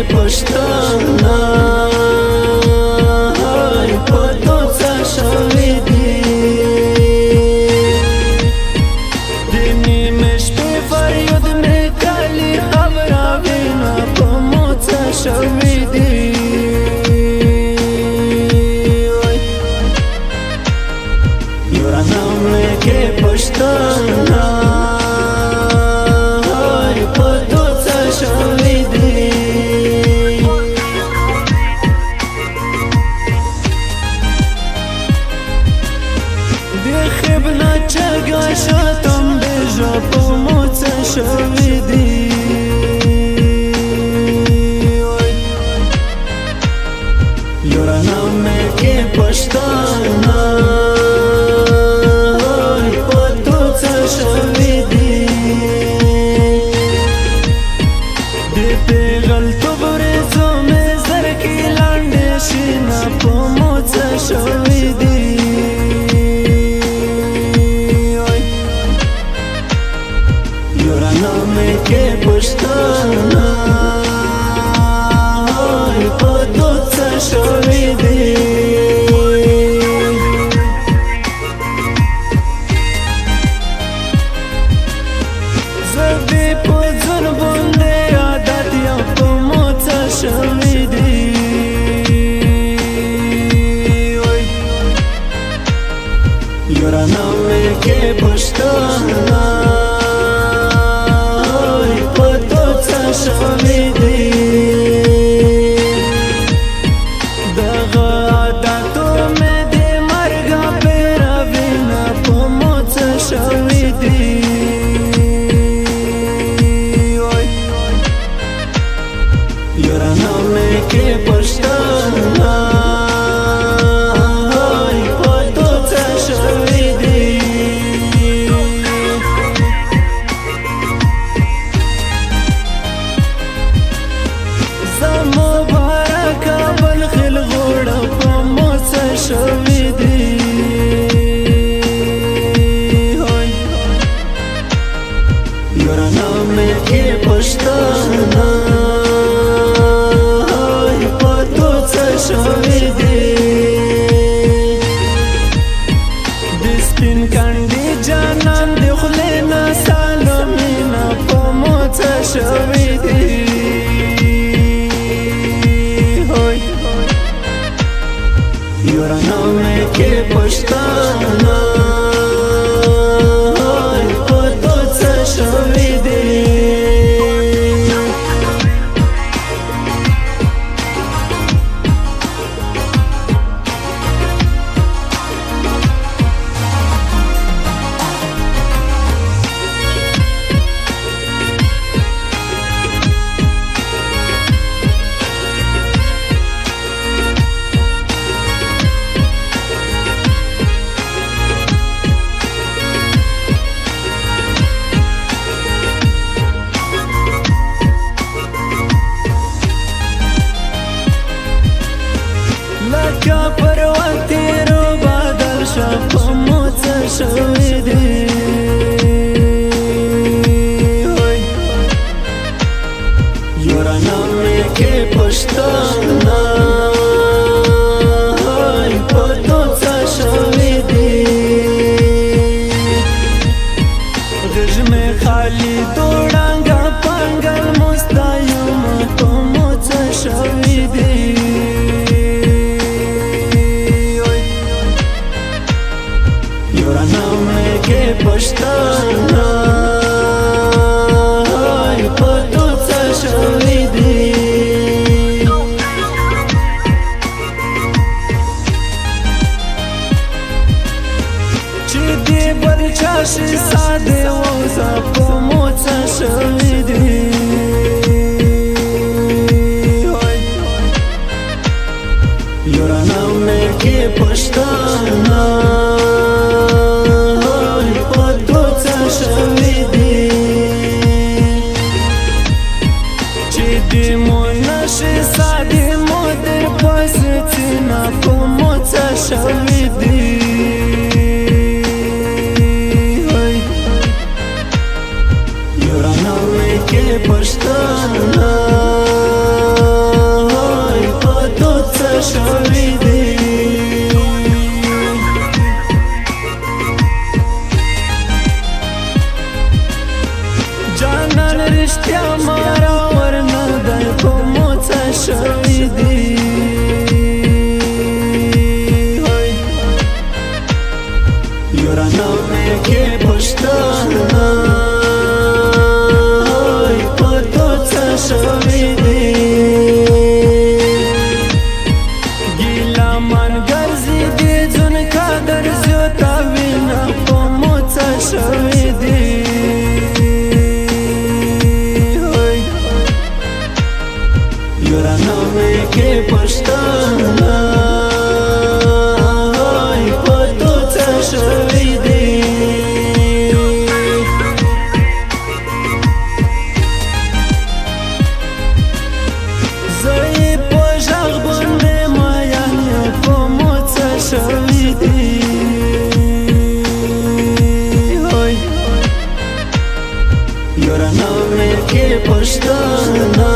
پښتانه په توڅه شوي دي د نیمې شپې فریاد مې کلي خبره وینه په موڅه شوي دي یورانه مې کې پښتانه په توڅه شوي دي خبنا چگا شاتم بیجا پا موچه شوی دی یورانم میں که پشتانا پا توچه شوی دی دی پیغل تو بریزو میں زرکی لانده شینا پا موچه شوی دی के पछताना په توڅه شوي دي زه دې په ځان باندې عادت یم په موڅه شوي دي یورانه مې کې پښتانه شوي دي دغه عادتو مې د مرګه پیروینه په موڅه شوي دي یورانه مې کې پښتانه په توڅه شوي دي شوي دي یورانه مې کې پښتانه په توڅه شوي دي د سپین کندې جانان د خولې نه سلامونه په موڅه شوي دي یورانه مې کې پښتانه په توڅه شوي دي لکه پروان تیرو بادل شه په موڅه شوي دي یورانه مې کې پښتانه په توڅه شوي دي غږ مې خالي دوړانګه پنګل مستایم په موڅه شوي دي یورانه مې کې پښتانه په توڅه شوي دي چې دې بل چا شي ساده ووځه په موڅه شوي دي یورانه مې کې پښتانه شوي دي یورانه مې کې پښتانه شوی دی جانان رشتیا مارا ورنه دی په موڅه شوی دی یورانو مې کې پښتانه په تو څه شوی دی ګیلا من ګرځي دی ځون قدر زیاته وینا په موڅه شوی دی یورانو مې کې پښتانه په تو څه شوی دی زه یې په غږ باندې مین یم په موڅه شوی دی یورانو مې کې پښتانه